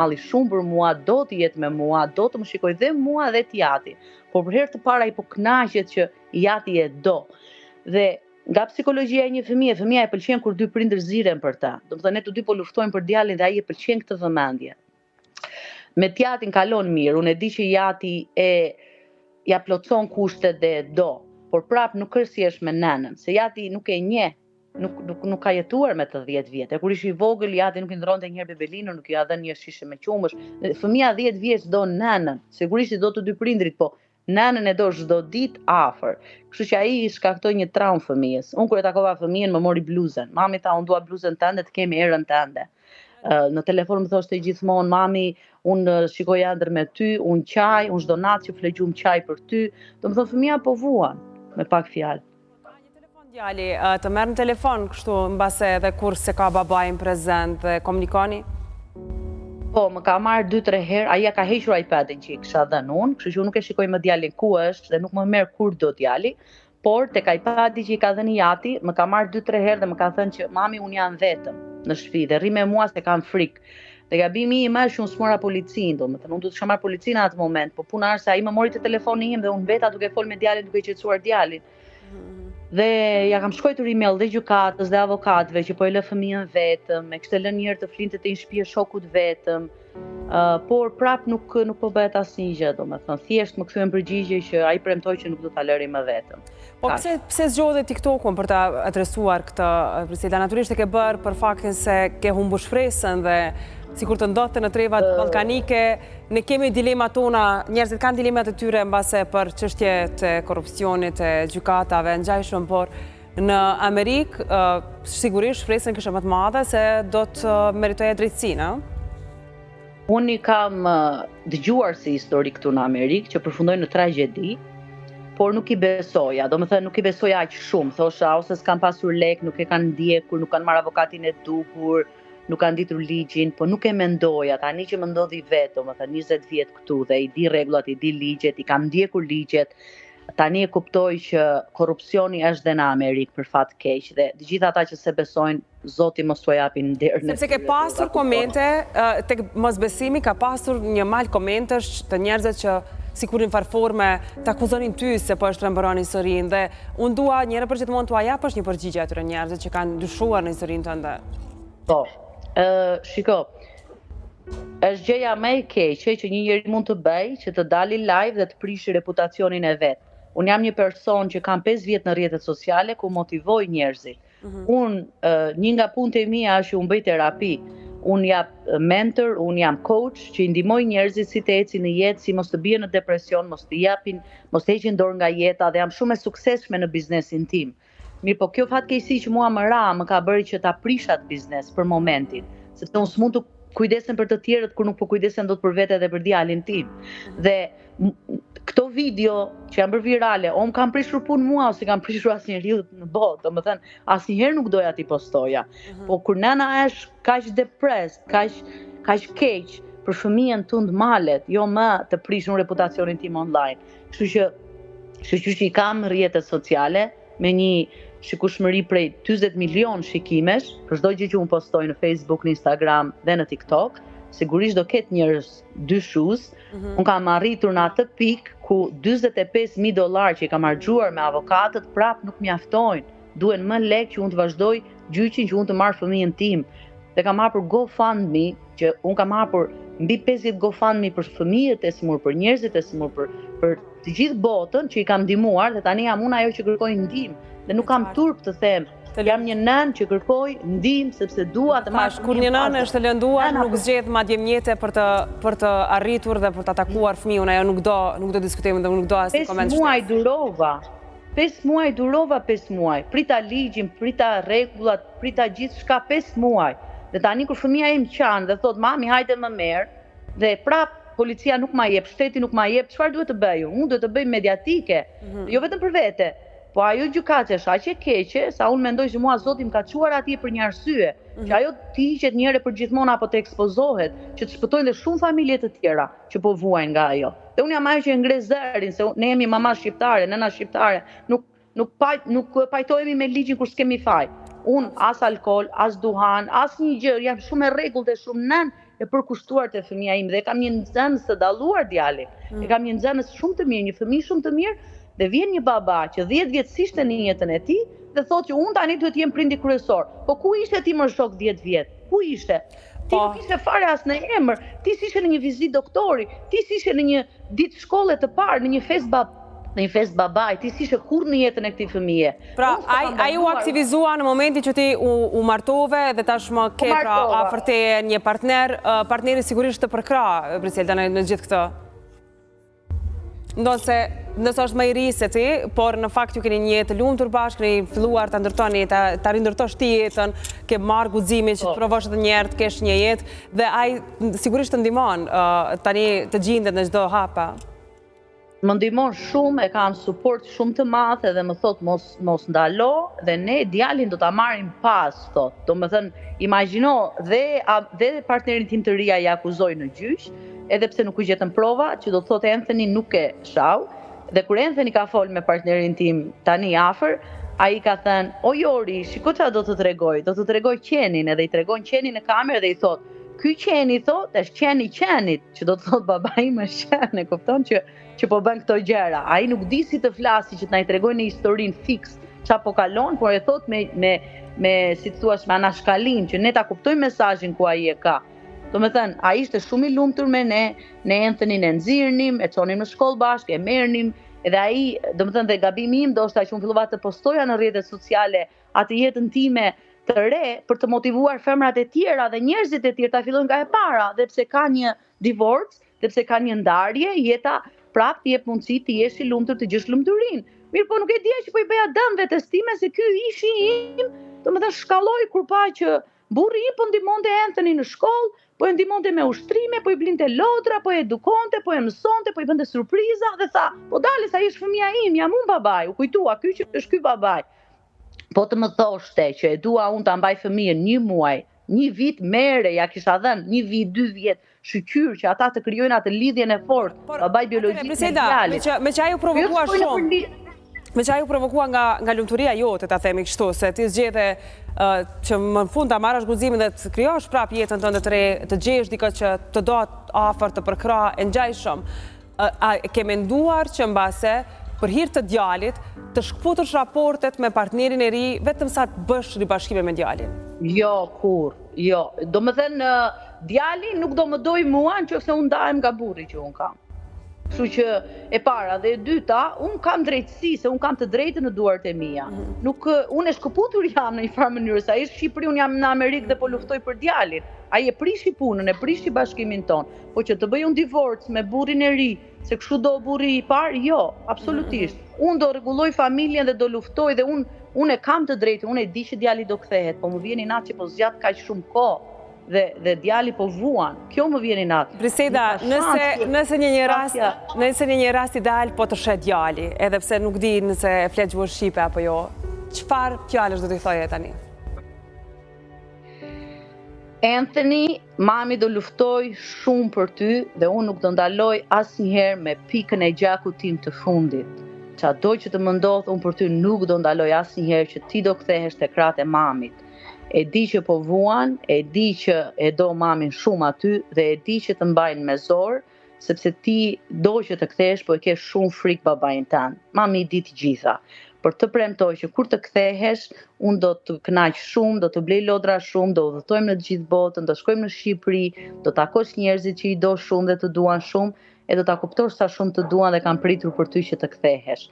malli shumë për mua, do të jetë me mua, do të më shikoj dhe mua dhe t'jati. Por për herë të para i po kënaqet që jati e do. Dhe nga psikologjia e një fëmije, fëmija e pëlqen kur dy prindër ziren për ta. Do të thënë ne të dy po luftojmë për djalin dhe ai e pëlqen këtë vëmendje. Me t'jatin kalon mirë, unë e di që jati ja plotson kushtet dhe do, por prap nuk është si është me nënën, se jati nuk e njeh, nuk ka jetuar me të 10 vjetë. Kur ishi i vogël, jati nuk i ndronte njëherë bebelinën, nuk i ia dhënë një shishe me qumësh. Fëmia 10 vjeç do nënën, sigurisht i do të dy prindrit, po nënën e do çdo ditë afër. Kështu që ai i shkaktoi një traumë fëmijës. Unë kur e takova fëmijën më mori bluzën. Mami tha, unë dua bluzën tënde, të kemi erën tënde. Në telefon më thoshte gjithmonë, mami, unë shikoj ëndër me ty, unë qaj, unë çdo natë që flegjum qaj për ty. Do më thonë fëmija po vuan, me pak fjalë. Djali, të merr në telefon kështu mbase edhe kur se ka babajin prezent dhe komunikoni? Po, më ka marrë 2-3 herë, aja ka hequr iPadin që i kisha dhënë unë, kështu që unë nuk e shikoj më djalin ku është dhe nuk më merr kur do djali, por tek iPadi që i ka dhënë jati, më ka marrë 2-3 herë dhe më ka thënë që mami unë jam vetëm në shtëpi dhe rri me mua se kam frikë. Dhe gabimi im është që unë s'mora policin, domethënë unë do të kisha marrë policin atë moment, po puna është se ai më mori te telefoni im dhe unë veta duke fol me djalin duke qetësuar djalin. Dhe ja kam shkruar email dhe gjykatës dhe avokatëve që po e lë fëmijën vetëm, e kishte lënë një herë të flinte te një shtëpi e shokut vetëm. Por prap nuk po bëhet asnjë gjë, domethënë thjesht më kthyen përgjigje që ai premtoi që nuk do ta lëri më vetëm. Po pse zgjodhe TikTokun për ta adresuar këtë Priscilla? Natyrisht e ke bërë për faktin se ke humbur shpresën dhe sikur të ndodhte në trevat ballkanike, ne kemi dilemat tona, njerëzit kanë dilemat e tyre mbase për çështje të korrupsionit, të gjykatave, ngjajshëm, por në Amerikë sigurisht shpresën kishte më të madhe se do të meritoje drejtësinë, Unë i kam dëgjuar si histori këtu në Amerikë që përfundojnë në tragjedi, por nuk i besoja, do më thënë nuk i besoja aq shumë, thosha ose s'kan pasur lek, nuk e kanë ndjekur, nuk kanë marrë avokatin e duhur, nuk kanë ditur ligjin, po nuk e mendoja, tani që më ndodhi vetë, do më thënë 20 vjet këtu dhe i di rregullat, i di ligjet, i kam ndjekur ligjet, tani e kuptoj që korrupsioni është dhe në Amerikë për fat keq dhe të gjithë ata që se besojnë, Zoti mos t'u japin derën. Sepse ke pasur komente, tek mosbesimi ka pasur një mal komentesh të njerëzve që sikur në farforme të akuzonin ty se po e shtrembëron historinë dhe unë dua njëherë për gjithmonë t'ua japësh një përgjigje atyre njerëzve që kanë dyshuar në historinë tënde. Po, shiko, është gjëja më e keqe që një njeri mund të bëjë që të dali live dhe të prishë reputacionin e vet. Unë jam një person që kam 5 vjet në rrjetet sociale ku motivoj njerëzit. Unë, një nga punët e mia është që unë bëj terapi. Unë jap mentor, unë jam coach që i ndihmoj njerëzit si të ecin në jetë, si mos të bien në depresion, mos të heqin dorë nga jeta dhe jam shumë e suksesshme në biznesin tim. Mirë, po kjo fatkeqësi që mua më ra, më ka bërë që ta prisha atë biznes për momentin, sepse unë s'mund të kujdesem për të tjerët kur nuk po kujdesem dot për vete dhe për djalin tim. Dhe këto video që janë bërë virale, o më kanë prishur punë mua ose kanë prishur asnjëriu në botë, domethënë asnjëherë nuk doja t'i postoja. Po kur nëna është kaq depressed, kaq keq për fëmijën tund malet, jo më të prishun reputacionin tim online. Kështu që i kam rrjetet sociale me një shikueshmëri prej 40 milion shikimesh për çdo gjë që unë postoj në Facebook, në Instagram dhe në TikTok. Sigurisht do ketë njerëz dyshues. Unë kam arritur në atë pikë ku $45.000 që i kam harxuar me avokatët prap nuk mjaftojnë. Duhen më lek që unë të vazhdoj gjyqin që unë të marr fëmijën tim. Dhe kam hapur GoFundMe, që unë kam hapur mbi 50 GoFundMe për fëmijët e smur, për njerëzit e smur, për të gjithë botën që i kam ndihmuar dhe tani jam unë ajo që kërkoj ndihmë dhe nuk kam turp të them. Jam një nën që kërkoj ndihmë sepse dua të marr. Kur një nënë është e lënduar, nuk zgjedh madje mjete për të arritur dhe për të atakuar fëmijën, ajo nuk do diskutojmë dhe nuk do asnjë koment. 5 muaj durova. 5 muaj durova, 5 muaj. Prita ligjin, prita rregullat, prita gjithçka 5 muaj. Dhe tani kur fëmia im qan dhe thot mami hajde më merr, dhe prap policia nuk ma jep, shteti nuk ma jep, çfarë duhet të bëj? Unë duhet të bëj mediatike, jo vetëm për vete. Po ajo gjykatja është aq e keqe sa unë mendoj që mua Zoti më ka çuar atje për një arsye, që ajo të hiqet një herë për gjithmonë apo të ekspozohet, që të shpëtojnë dhe shumë familje të tjera që po vuajnë nga ajo. Dhe unë jam ajo që e ngre zërin, se ne jemi mama shqiptare, nëna shqiptare, nuk pajtohemi me ligjin kur s'kemi faj. Unë as alkool, as duhan, as një gjë, jam shumë e rregullt dhe shumë nën e përkushtuar te fëmia im dhe kam një nxënës të dalluar djali. E kam një nxënës shumë të mirë, një fëmijë shumë të mirë dhe vjen një baba që 10 vjet ishte në jetën e tij dhe thotë që unë tani duhet të jem prindi kryesor. Po ku ishte ti më shok 10 vjet? Ku ishte? Ti nuk ishe fare as në emër, ti s'ishe në një vizitë doktori, ti s'ishe në një ditë shkolle të parë, në një fest babaj, ti s'ishe kur në jetën e këtij fëmije. Pra, ai u aktivizua në momentin që ti u martove dhe tashmë ke pra afër teje një partneri sigurisht të përkra, Briselda, në gjithë këtë. Nëse është më i ri se ti, por në fakt ju keni një jetë lumtur bashkë, keni filluar ta ndërtoni, ta rindërtosh ti jetën, ke marrë guximin që të provosh edhe një herë të kesh një jetë dhe ai sigurisht të ndihmon tani të gjendet në çdo hap. Më ndihmon shumë, e kam suport shumë të madh edhe më thot mos ndalo dhe ne djalin do ta marrim pas, thot. Domethënë, imagjino dhe partnerin tim të ri ai akuzoi në gjyq, edhe pse nuk u gjetën prova, që do të thotë Anthony nuk e shau. Dhe kur Anthony ka folë me partnerin tim tani afër, ai ka thënë, "O Jori, shiko çfarë do të tregoj. Do të tregoj qenin", edhe i tregon qenin në kamerë dhe i thotë, "Ky qeni thotë, është qeni i qenit", që do të thotë babai im është qen, e kupton që po bën këto gjëra. Ai nuk di si të flasi që të na i tregojë në historinë fiks çfarë po kalon, por e thot me si thua me anashkalim që ne ta kuptojmë mesazhin ku ai e ka. Domethënë, ai ishte shumë i lumtur me ne Anthony e nxirnim, e çonim në shkollë bashkë, e merrnim, edhe ai, domethënë dhe gabimi im ndoshta që unë fillova të postoja në rrjetet sociale atë jetën time të re për të motivuar femrat e tjera dhe njerëzit e tjerë ta fillojnë nga e para, dhe pse ka një divorc, dhe pse ka një ndarje, jeta prapë të jep mundësi të jesh i lumtur, të gjesh lumturinë. Mirë, po nuk e dija që po i bëja dëm vetes time se ky ishi im, domethënë shkalloi kur pa që burri i po ndihmonte Anthony në shkollë, po e ndihmonte me ushtrime, po i blinte lodra, po e edukonte, po e mësonte, po i bënte surpriza dhe tha, "Po dale sa ish fëmia im, jam unë babai", u kujtua, ky që është ky babai. Po të më thoshte që e dua unë ta mbaj fëmijën 1 muaj, 1 vit mere, ja kisha dhënë 1 vit, 2 vjet, shqyr që ata të krijojnë atë lidhjen e fortë, babai biologjik me djalin. Me që ai u provokua shumë. Me që ai u provokua nga lumturia jote, ta themi kështu, se ti zgjedhe që më në fund ta marrësh guximin dhe të krijosh prapë jetën tënde të re, të gjesh dikë që të do afër, të përkrah, e ngjajshëm. A ke menduar që mbase për hir të djalit të shkputësh raportet me partnerin e ri vetëm sa të bësh ribashkime me djalin? Jo, kur, jo. Domethënë, djali nuk do më doj mua nëse unë ndahem nga burri që unë kam. Kështu që e para dhe e dyta, unë kam drejtësi, se unë kam të drejtën në duart e mia. Nuk, unë e shkëputur jam në një farë mënyrë, se ai në Shqipëri, unë jam në Amerikë dhe po luftoj për djalin. Ai e prishi punën, e prishi bashkimin ton. Po që të bëj unë divorc me burrin e ri, se kështu do burri i parë, jo, absolutisht. Unë do rregulloj familjen dhe do luftoj dhe unë e kam të drejtën, unë e di që djali do kthehet, po më vjen i natë që po zgjat kaq shumë kohë. Dhe djali po vuan. Kjo më vjen i natë. Briselda, nëse në një rast ideal po të shet djali, edhe pse nuk di nëse e flet gjuhën shqipe apo jo, çfarë fjalësh do t'i thoje tani? Anthony, mami do luftoj shumë për ty dhe unë nuk do ndaloj asnjëherë me pikën e gjakut tim të fundit. Çado që të më ndodh, unë për ty nuk do ndaloj asnjëherë që ti do kthehesh te kratë e mamit. E di që po vuan, e di që e do mamin shumë aty dhe e di që të mbajnë me zor, sepse ti do që të kthehesh, po e ke shumë frikë babain tan. Mami i di të gjitha. Për të premtoj që kur të kthehesh, unë do të kënaq shumë, do të blej lodra shumë, do udhëtojmë në të gjithë botën, do shkojmë në Shqipëri, do takosh njerëzit që i do shumë dhe të duan shumë, e do ta kuptosh sa shumë të duan dhe kanë pritur për ty që të kthehesh.